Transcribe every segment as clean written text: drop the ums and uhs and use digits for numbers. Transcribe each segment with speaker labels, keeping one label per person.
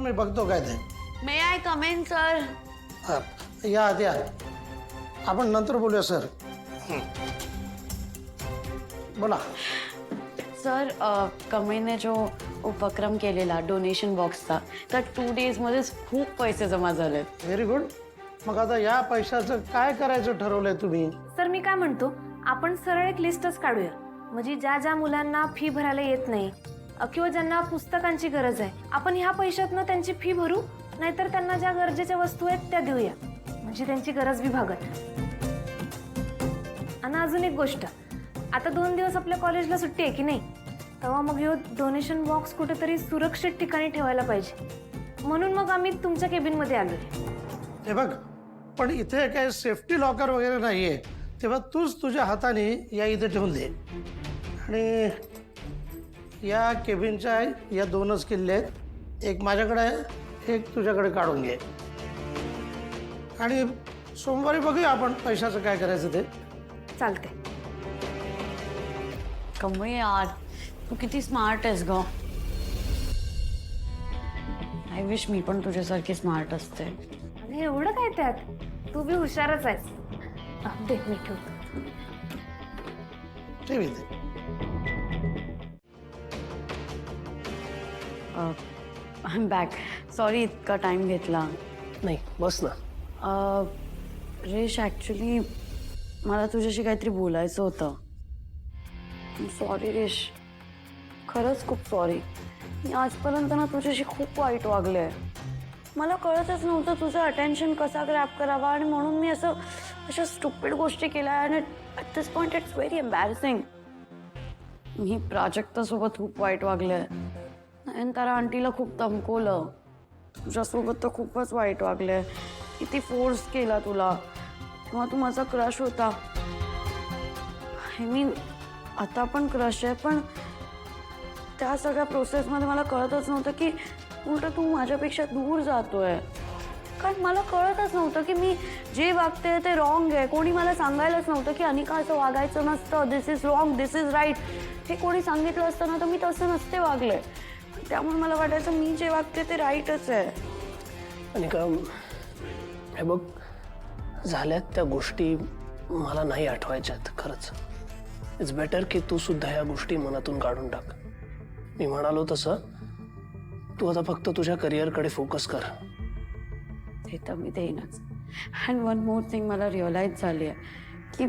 Speaker 1: मी बघतो काय ते.
Speaker 2: मे आय कम इन सर?
Speaker 1: या आत या, आपण नंतर बोलूया सर. बोला.
Speaker 2: सर कमेने जो उपक्रम केलेला डोनेशन बॉक्सचा, तर 2 डेजमध्येच खूप पैसे जमा झालेत.
Speaker 1: Very good. मग आता या पैशाचं काय करायचं ठरवलंय तुम्ही?
Speaker 3: सर मी काय म्हणतो, आपण सरळ एक लिस्टच काढूया. म्हणजे ज्या ज्या मुलांना फी भरायला येत नाही किंवा ज्यांना पुस्तकांची गरज आहे, आपण ह्या पैशातनं त्यांची फी भरू, नाहीतर त्यांना ज्या गरजेच्या वस्तू आहेत त्या देऊया. म्हणजे त्यांची गरज बी भागत. आणि अजून एक गोष्ट, आता 2 दिवस आपल्या कॉलेजला सुट्टी आहे की नाही, तेव्हा मग ह्यो डोनेशन बॉक्स कुठेतरी सुरक्षित ठिकाणी ठेवायला पाहिजे. म्हणून मग आम्ही तुमच्या केबिनमध्ये आलो.
Speaker 1: हे बघ, पण इथे काय सेफ्टी लॉकर वगैरे नाहीये, तेव्हा तूच तुझ्या हाताने या इथे ठेवून दे. आणि या केबिनच्या या 2च किल्ले आहेत, एक माझ्याकडे आहे, एक तुझ्याकडे काढून घे. आणि सोमवारी बघूया आपण पैशाचं काय करायचं ते.
Speaker 3: चालते.
Speaker 2: कमळे यार, तू किती स्मार्ट आहेस ग. आय विश मी पण तुझ्यासारखी स्मार्ट असते.
Speaker 3: आणि एवढं काय त्यात, तू बी हुशारच आहेस. दे मी ठेवतो.
Speaker 1: ठेव इथे.
Speaker 2: I am back. सॉरी इतका टाइम घेतला.
Speaker 4: नाही बस ना.
Speaker 2: रेश, ॲक्च्युली मला तुझ्याशी काहीतरी बोलायचं होतं. सॉरी रेश, खरंच खूप सॉरी. मी आजपर्यंत ना तुझ्याशी खूप वाईट वागले. मला कळतच नव्हतं तुझं अटेन्शन कसा ग्रॅब करावा, आणि म्हणून मी अशा स्टुपिड गोष्टी केल्या. आणि at this point it's very embarrassing. मी प्राजक्तासोबत खूप वाईट वागले आणि त्याला आंटीला खूप धमकवलं. तुझ्यासोबत तर खूपच वाईट वागले. किती फोर्स केला तुला. तेव्हा तू माझा क्रश होता. आय मीन आता पण क्रश आहे, पण त्या सगळ्या प्रोसेसमध्ये मला कळतच नव्हतं की उलट तू माझ्यापेक्षा दूर जातोय. कारण मला कळतच नव्हतं की मी जे वागते ते रॉंग आहे. कोणी मला सांगायलाच नव्हतं की अनिका असं वागायचं नसतं. This is wrong, this is right. हे कोणी सांगितलं असतं ना तर मी तसं नसते वागले. त्यामुळे मला वाटायचं मी जे वागते ते राईटच आहे.
Speaker 4: अनिका, हे बघ, झाल्यात त्या गोष्टी मला नाही आठवायच्यात. खरंच इट्स बेटर की तू सुद्धा ह्या गोष्टी मनातून काढून टाक. मी म्हणालो तसं तू आता फक्त तुझ्या करिअरकडे फोकस कर.
Speaker 2: ते तर मी देईनच. अँड वन मोर थिंग मला रिअलाइज झाली आहे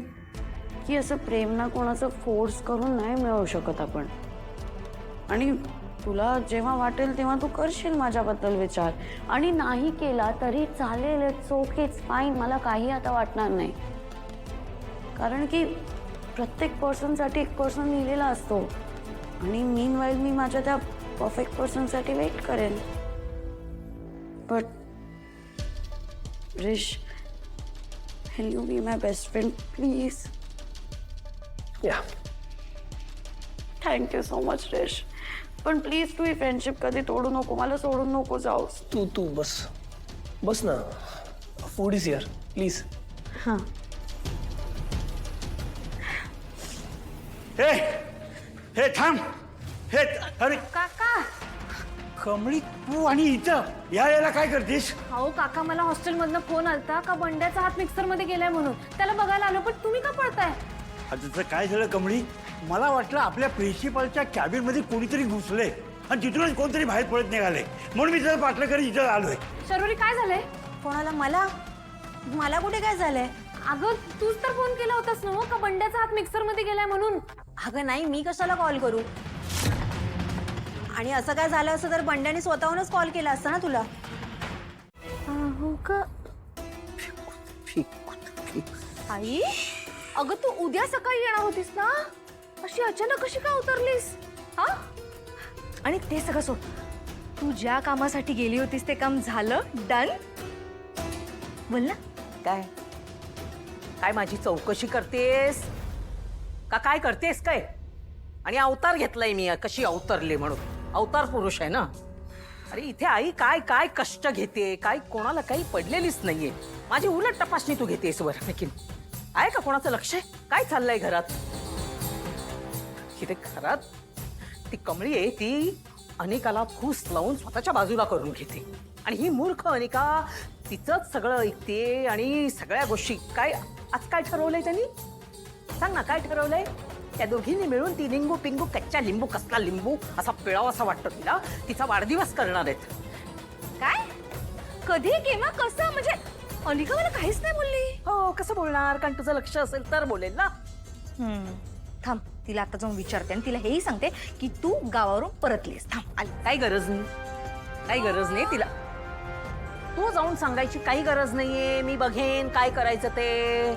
Speaker 2: की असं प्रेम ना कोणाचं फोर्स करून नाही मिळवू शकत आपण. आणि तुला जेव्हा वाटेल तेव्हा तू करशील माझ्याबद्दल विचार. आणि नाही केला तरी चालेल. It's okay, it's fine. मला काही आता वाटणार नाही. कारण की प्रत्येक पर्सनसाठी एक पर्सन लिहिलेला असतो. आणि मीनवाईल मी माझ्या त्या परफेक्ट पर्सनसाठी वेट करेन. But Rish, will you be my best friend please?
Speaker 4: Yeah.
Speaker 2: Thank you so much Rish. पण प्लीज तू ही फ्रेंडशिप कधी तोडू नको. मला सोडून नको जाऊस.
Speaker 4: तू बस ना. Food is here please.
Speaker 2: हां.
Speaker 5: हे हे थांब. हे अरे
Speaker 3: काका,
Speaker 5: कमळी, तू आणि इथं यायला काय करतेस?
Speaker 3: अहो काका, मला हॉस्टेलमधनं फोन आलता का बंड्याचा हात मिक्सरमध्ये गेलाय म्हणून. त्याला बघायला आलो, पण तुम्ही का पळताय?
Speaker 5: आता काय झालं कमळी, मला वाटलं आपल्या प्रिन्सिपलच्या कॅबिनमध्ये कोणीतरी घुसले आणि तिथूनच कोणतरी बाहेर पळत निघाले, म्हणून मी त्याला पाठला करी इथं आलोय.
Speaker 3: शर्वरी काय झालंय?
Speaker 6: कोणाला? मला कुठे काय झालंय?
Speaker 3: अगं तूच तर फोन केला होतास ना का बंड्याचा हात मिक्सरमध्ये गेलाय म्हणून.
Speaker 6: अगं नाही, मी कशाला कॉल करू? आणि असं काय झालं असं तर बंड्याने स्वतःहूनच कॉल केला असता ना तुला.
Speaker 3: हो का? आई, अगं तू उद्या सकाळी येणार होतीस ना, अशी अचानक कशी काय उतरलीस? हा, आणि ते सगळं सोड. तू ज्या कामासाठी गेली होतीस ते काम झालं? डन? बोल ना.
Speaker 7: काय काय माझी चौकशी करतेस का? काय करतेस काय? आणि अवतार घेतलाय मी, कशी अवतरले म्हणून. अवतार पुरुष आहे ना. अरे इथे आई काय काय कष्ट घेते, काय कोणाला काही पडलेलीच नाहीये. माझी उलट तपासणी तू घेतेस वर. नक्की आहे का कोणाचं लक्ष आहे? काय चाललंय घरात? इथे घरात ती कमळी आहे, ती अनिकाला फूस लावून स्वतःच्या बाजूला करून घेते आणि ही मूर्ख अनिका तिचंच सगळं ऐकते आणि सगळ्या गोष्टी काय आज काय ठरवलंय त्यांनी सांग ना काय ठरवलंय त्या दोघींनी मिळून ती लिंबू पिंगू कच्चा लिंबू कसला लिंबू असा पिळावा असा वाटतं तिला तिचा वाढदिवस करणार आहेत
Speaker 3: काय कधी केव्हा कसं म्हणजे अनिका मला काहीच नाही बोलली.
Speaker 7: हो कसं बोलणार कारण तुझं लक्ष असेल तर बोलेल ना
Speaker 3: थांब तिला आता जाऊन विचारते आणि तिला हेही सांगते की तू गावावरून परतलीस. थांब आली.
Speaker 7: काही गरज नाही काही गरज नाही तिला तू जाऊन सांगायची काही गरज नाहीये मी बघेन काय करायचं ते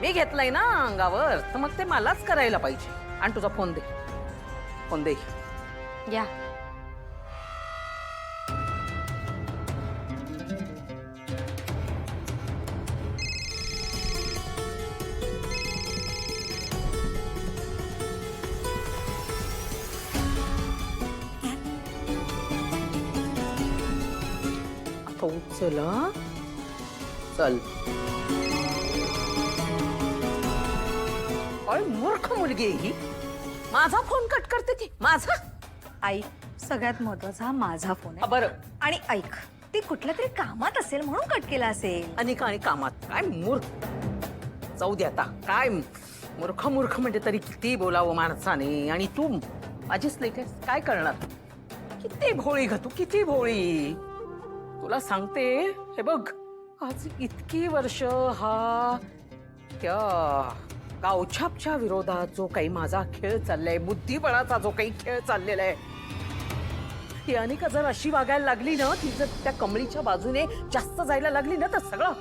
Speaker 7: मी घेतलंय ना अंगावर तर मग ते मलाच करायला पाहिजे आणि तुझा फोन दे
Speaker 3: या
Speaker 7: आता उचल हं? चल काय मूर्ख मुलगी आहे ही माझा फोन कट करते ती माझा
Speaker 3: आई सगळ्यात महत्वाचा हा माझा फोन आहे
Speaker 7: बरं
Speaker 3: आणि ऐक ती कुठल्या तरी कामात असेल म्हणून कट केला असेल.
Speaker 7: अनिका आणि कामात काय मूर्ख जाऊ दे आता काय मूर्ख मूर्ख म्हणजे तरी किती बोलावं माणसाने आणि तू माझीच नाही काय करणार किती भोळी ग तू किती भोळी तुला सांगते हे बघ आज इतकी वर्ष हा त्या गावछापच्या विरोधात जो काही माझा खेळ चाललाय बुद्धिबळाचा जो काही खेळ चाललेला आहे ती अनिका जर अशी वागायला लागली ना ती जर त्या कमळीच्या बाजूने जास्त जायला लागली ना तर सगळं